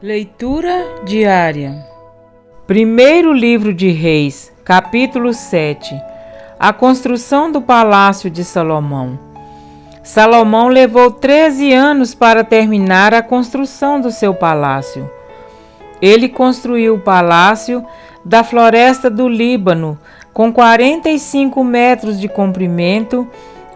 Leitura diária. Primeiro livro de Reis, capítulo 7. A construção do palácio de Salomão. Salomão levou 13 anos para terminar a construção do seu palácio. Ele construiu o palácio da floresta do Líbano, com 45 metros de comprimento,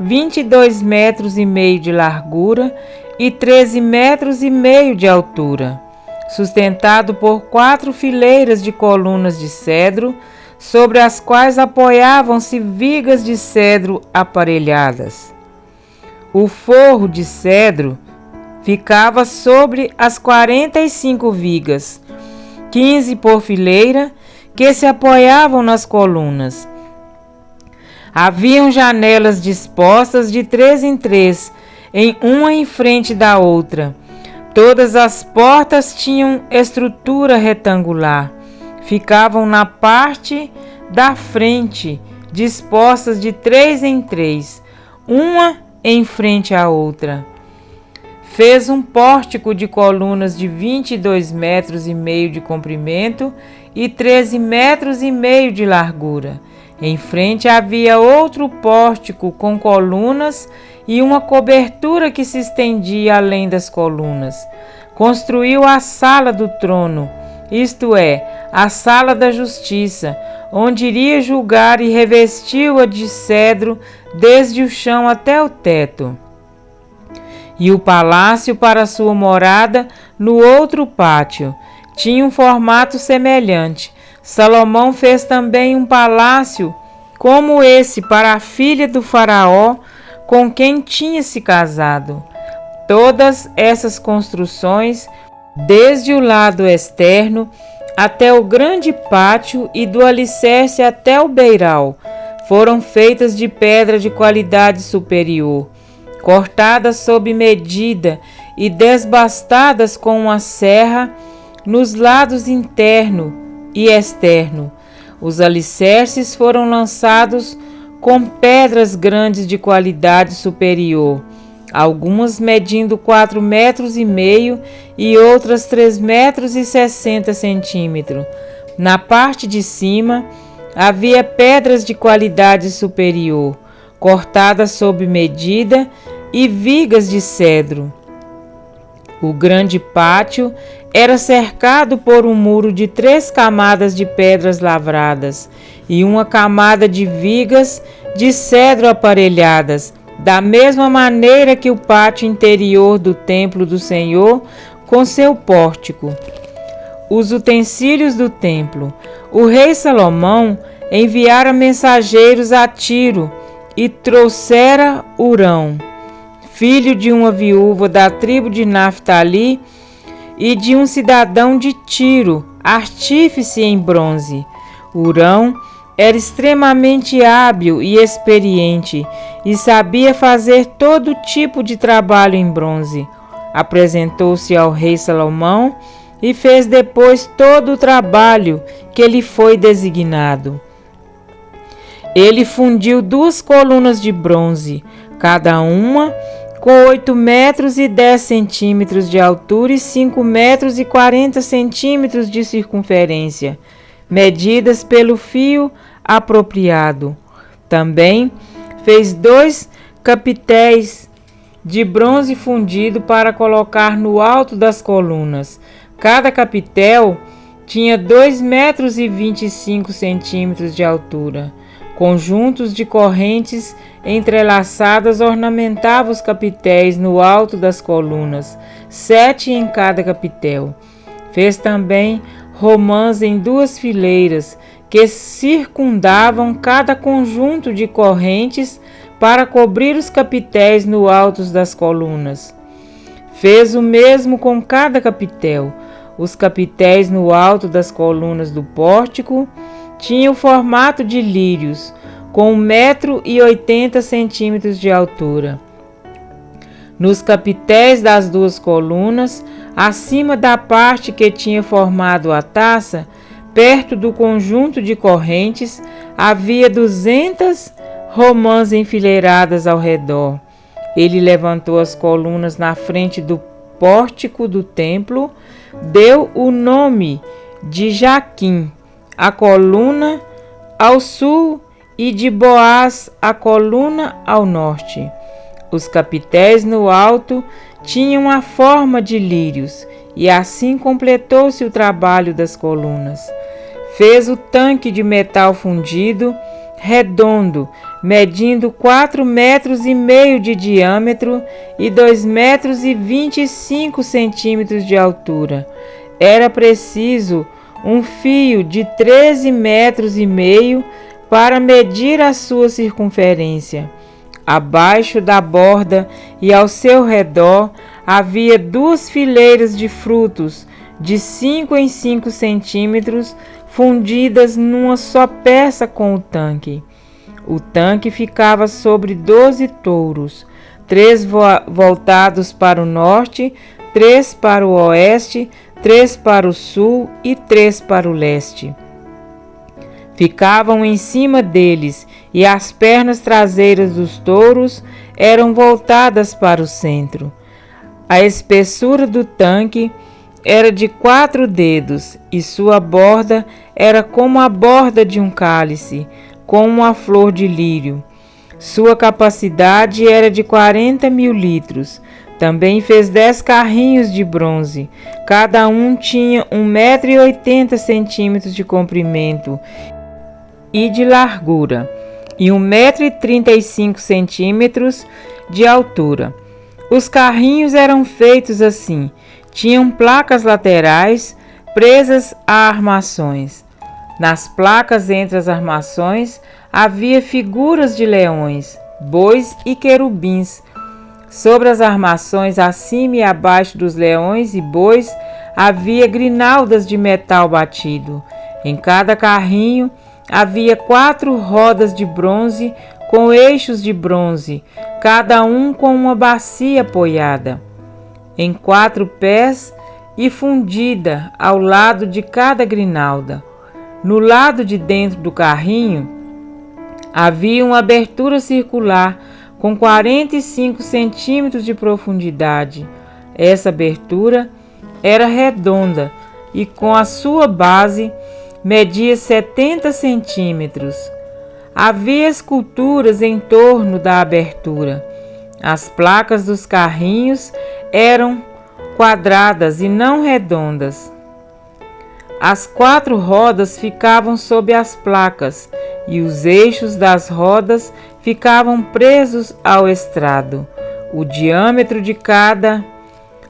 22 metros e meio de largura e 13 metros e meio de altura, sustentado por 4 fileiras de colunas de cedro, sobre as quais apoiavam-se vigas de cedro aparelhadas. O forro de cedro ficava sobre as 45 vigas, 15 por fileira, que se apoiavam nas colunas. Haviam janelas dispostas de 3 em 3, uma em frente da outra. Todas as portas tinham estrutura retangular. Ficavam na parte da frente, dispostas de 3 em 3, uma em frente à outra. Fez um pórtico de colunas de 22 metros e meio de comprimento e 13 metros e meio de largura. Em frente havia outro pórtico com colunas e uma cobertura que se estendia além das colunas. Construiu a sala do trono, isto é, a sala da justiça, onde iria julgar, e revestiu-a de cedro desde o chão até o teto. E o palácio para sua morada no outro pátio tinha um formato semelhante. Salomão fez também um palácio como esse para a filha do faraó, com quem tinha se casado. Todas essas construções, desde o lado externo até o grande pátio e do alicerce até o beiral, foram feitas de pedra de qualidade superior, cortadas sob medida e desbastadas com uma serra nos lados interno e externo. Os alicerces foram lançados com pedras grandes de qualidade superior, algumas medindo 4 metros e meio e outras 3 metros e 60 centímetros. Na parte de cima havia pedras de qualidade superior, cortadas sob medida, e vigas de cedro. O grande pátio era cercado por um muro de 3 camadas de pedras lavradas e uma camada de vigas de cedro aparelhadas, da mesma maneira que o pátio interior do templo do Senhor, com seu pórtico. Os utensílios do templo. O rei Salomão enviara mensageiros a Tiro e trouxera Hurão, filho de uma viúva da tribo de Naftali, e de um cidadão de Tiro, artífice em bronze. Hurão era extremamente hábil e experiente e sabia fazer todo tipo de trabalho em bronze. Apresentou-se ao rei Salomão e fez depois todo o trabalho que lhe foi designado. Ele fundiu 2 colunas de bronze, cada uma com 8 metros e 10 centímetros de altura e 5 metros e 40 centímetros de circunferência, medidas pelo fio apropriado. Também fez 2 capitéis de bronze fundido para colocar no alto das colunas. Cada capitel tinha 2 metros e 25 centímetros de altura. Conjuntos de correntes entrelaçadas ornamentavam os capitéis no alto das colunas, 7 em cada capitel. Fez também romãs em 2 fileiras, que circundavam cada conjunto de correntes para cobrir os capitéis no alto das colunas. Fez o mesmo com cada capitel. Os capitéis no alto das colunas do pórtico tinham o formato de lírios, com 1,80 m de altura. Nos capitéis das 2 colunas, acima da parte que tinha formado a taça, perto do conjunto de correntes, havia 200 romãs enfileiradas ao redor. Ele levantou as colunas na frente do pórtico do templo, deu o nome de Jaquim, a coluna ao sul, e de Boaz, a coluna ao norte. Os capitéis no alto tinham a forma de lírios, e assim completou-se o trabalho das colunas. Fez o tanque de metal fundido, redondo, medindo 4,5 metros de diâmetro e 2,25 metros de altura. Era preciso um fio de 13,5 metros para medir a sua circunferência. Abaixo da borda e ao seu redor havia 2 fileiras de frutos de 5 em 5 centímetros, fundidas numa só peça com o tanque. O tanque ficava sobre 12 touros, 3 voltados para o norte, 3 para o oeste, 3 para o sul e 3 para o leste. Ficavam em cima deles, e as pernas traseiras dos touros eram voltadas para o centro. A espessura do tanque era de 4 dedos, e sua borda era como a borda de um cálice, com uma flor de lírio. Sua capacidade era de 40.000 litros. Também fez 10 carrinhos de bronze. Cada um tinha 1,80 metros de comprimento e de largura, e 1,35 metros de altura. Os carrinhos eram feitos assim: tinham placas laterais presas a armações. Nas placas entre as armações havia figuras de leões, bois e querubins. Sobre as armações, acima e abaixo dos leões e bois, havia grinaldas de metal batido. Em cada carrinho havia 4 rodas de bronze com eixos de bronze, cada um com uma bacia apoiada em 4 pés e fundida ao lado de cada grinalda. No lado de dentro do carrinho havia uma abertura circular com 45 centímetros de profundidade. Essa abertura era redonda e com a sua base media 70 centímetros. Havia esculturas em torno da abertura. As placas dos carrinhos eram quadradas e não redondas. As 4 rodas ficavam sob as placas e os eixos das rodas ficavam presos ao estrado. O diâmetro de cada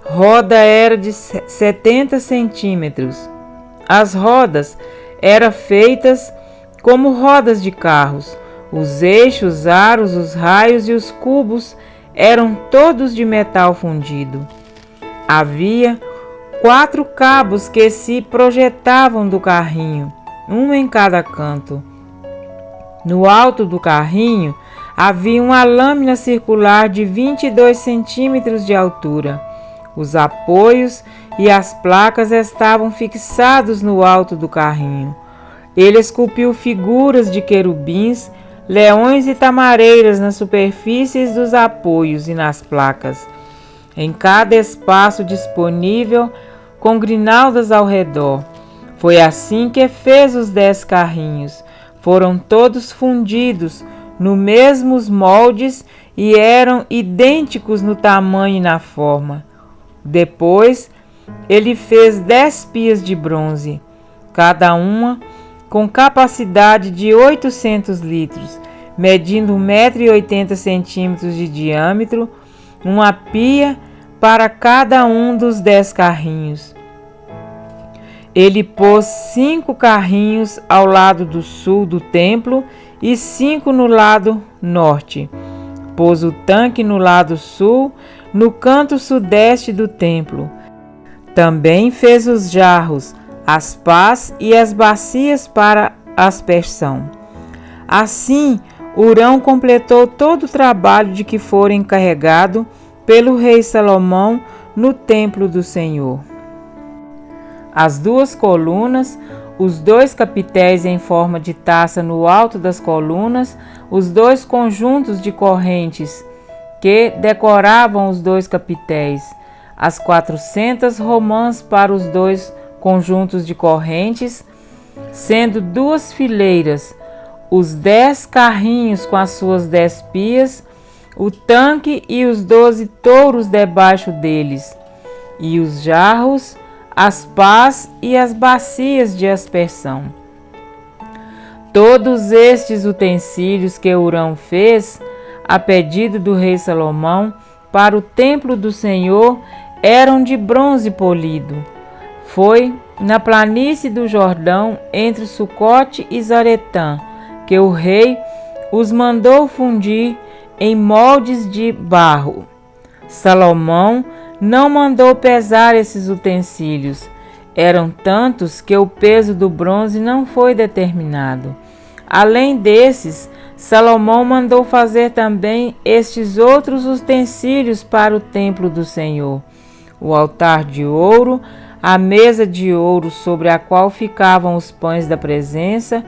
roda era de 70 centímetros. As rodas eram feitas como rodas de carros. Os eixos, os aros, os raios e os cubos eram todos de metal fundido. Havia 4 cabos que se projetavam do carrinho, um em cada canto. No alto do carrinho havia uma lâmina circular de 22 centímetros de altura. Os apoios e as placas estavam fixados no alto do carrinho. Ele esculpiu figuras de querubins, leões e tamareiras nas superfícies dos apoios e nas placas, em cada espaço disponível, com grinaldas ao redor. Foi assim que fez os 10 carrinhos. Foram todos fundidos nos mesmos moldes e eram idênticos no tamanho e na forma. Depois, ele fez 10 pias de bronze, cada uma com capacidade de 800 litros, medindo 1,80 metros de diâmetro, uma pia para cada um dos 10 carrinhos. Ele pôs 5 carrinhos ao lado do sul do templo e 5 no lado norte. Pôs o tanque no lado sul, no canto sudeste do templo. Também fez os jarros, as pás e as bacias para aspersão. Assim, Hurão completou todo o trabalho de que fora encarregado pelo rei Salomão no templo do Senhor. As 2 colunas, os 2 capitéis em forma de taça no alto das colunas, os 2 conjuntos de correntes que decoravam os 2 capitéis, as 400 romãs para os 2 conjuntos de correntes, sendo 2 fileiras, os 10 carrinhos com as suas 10 pias, o tanque e os 12 touros debaixo deles, e os jarros, as pás e as bacias de aspersão. Todos estes utensílios que Hurão fez, a pedido do rei Salomão, para o templo do Senhor, eram de bronze polido. Foi na planície do Jordão, entre Sucote e Zaretã, que o rei os mandou fundir em moldes de barro. Salomão não mandou pesar esses utensílios. Eram tantos que o peso do bronze não foi determinado. Além desses, Salomão mandou fazer também estes outros utensílios para o templo do Senhor: o altar de ouro, a mesa de ouro sobre a qual ficavam os pães da presença,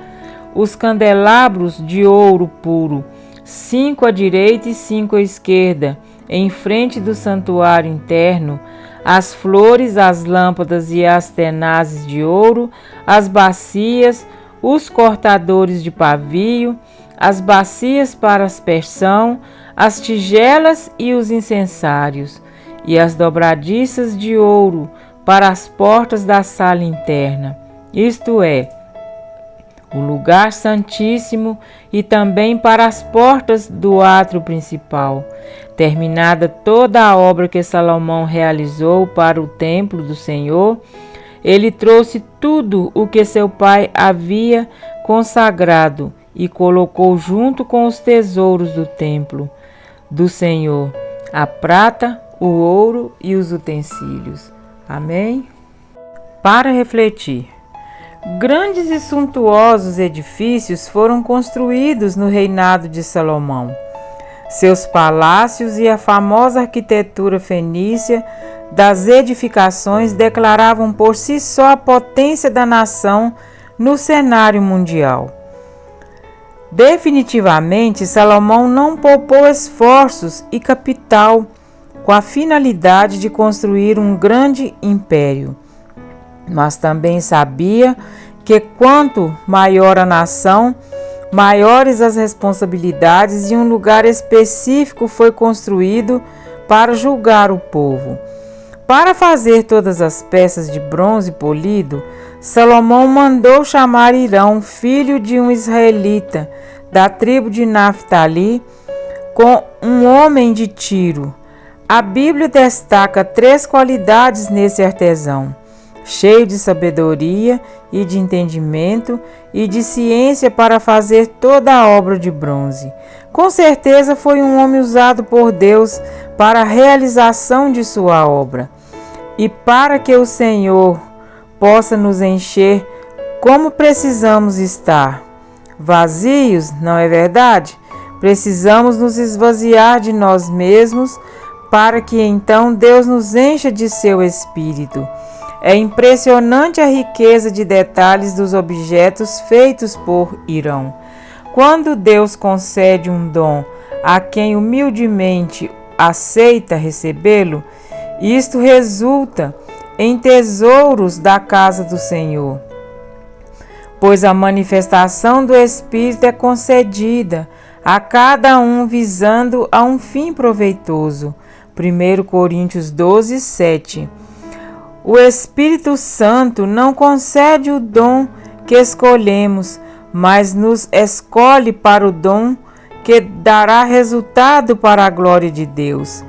os candelabros de ouro puro, 5 à direita e 5 à esquerda, em frente do santuário interno, as flores, as lâmpadas e as tenazes de ouro, as bacias, os cortadores de pavio, as bacias para aspersão, as tigelas e os incensários, e as dobradiças de ouro para as portas da sala interna, isto é, o lugar santíssimo, e também para as portas do átrio principal. Terminada toda a obra que Salomão realizou para o templo do Senhor, ele trouxe tudo o que seu pai havia consagrado e colocou junto com os tesouros do templo do Senhor, a prata, o ouro e os utensílios. Amém? Para refletir. Grandes e suntuosos edifícios foram construídos no reinado de Salomão. Seus palácios e a famosa arquitetura fenícia das edificações declaravam por si só a potência da nação no cenário mundial. Definitivamente, Salomão não poupou esforços e capital com a finalidade de construir um grande império. Mas também sabia que quanto maior a nação, maiores as responsabilidades, e um lugar específico foi construído para julgar o povo. Para fazer todas as peças de bronze polido, Salomão mandou chamar Hirão, filho de um israelita da tribo de Naftali, com um homem de Tiro. A Bíblia destaca 3 qualidades nesse artesão: cheio de sabedoria e de entendimento e de ciência para fazer toda a obra de bronze. Com certeza foi um homem usado por Deus para a realização de sua obra. E para que o Senhor possa nos encher como precisamos estar? Vazios, não é verdade? Precisamos nos esvaziar de nós mesmos para que então Deus nos encha de seu Espírito. É impressionante a riqueza de detalhes dos objetos feitos por Hirão. Quando Deus concede um dom a quem humildemente aceita recebê-lo, isto resulta em tesouros da casa do Senhor. Pois a manifestação do Espírito é concedida a cada um visando a um fim proveitoso. 1 Coríntios 12, 7. O Espírito Santo não concede o dom que escolhemos, mas nos escolhe para o dom que dará resultado para a glória de Deus.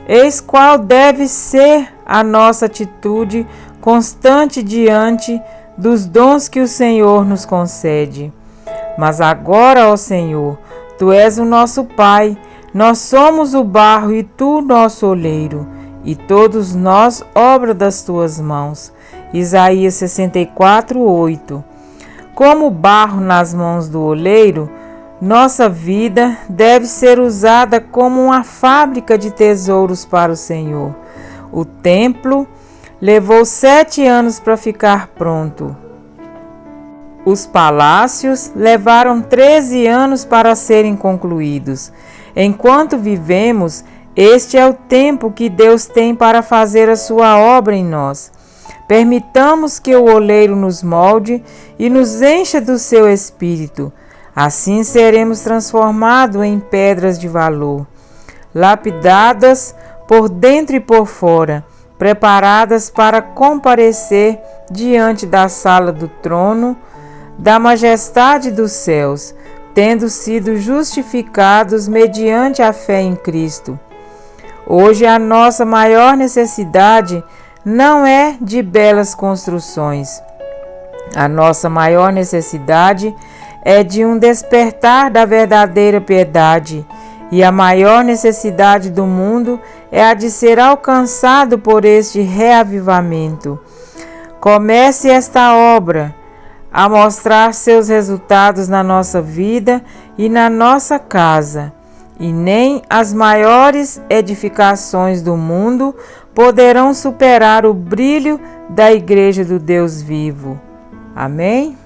Eis qual deve ser a nossa atitude constante diante dos dons que o Senhor nos concede. Mas agora, ó Senhor, Tu és o nosso Pai, nós somos o barro e Tu nosso oleiro, e todos nós obra das Tuas mãos. Isaías 64, 8. Como barro nas mãos do oleiro, nossa vida deve ser usada como uma fábrica de tesouros para o Senhor. O templo levou 7 anos para ficar pronto. Os palácios levaram 13 anos para serem concluídos. Enquanto vivemos, Este é o tempo que Deus tem para fazer a sua obra em nós. Permitamos que o oleiro nos molde e nos encha do seu espírito. Assim seremos transformados em pedras de valor, lapidadas por dentro e por fora, preparadas para comparecer diante da sala do trono da majestade dos céus, tendo sido justificados mediante a fé em Cristo. Hoje a nossa maior necessidade não é de belas construções. A nossa maior necessidade é de um despertar da verdadeira piedade, e a maior necessidade do mundo é a de ser alcançado por este reavivamento. Comece esta obra a mostrar seus resultados na nossa vida e na nossa casa, e nem as maiores edificações do mundo poderão superar o brilho da Igreja do Deus vivo. Amém?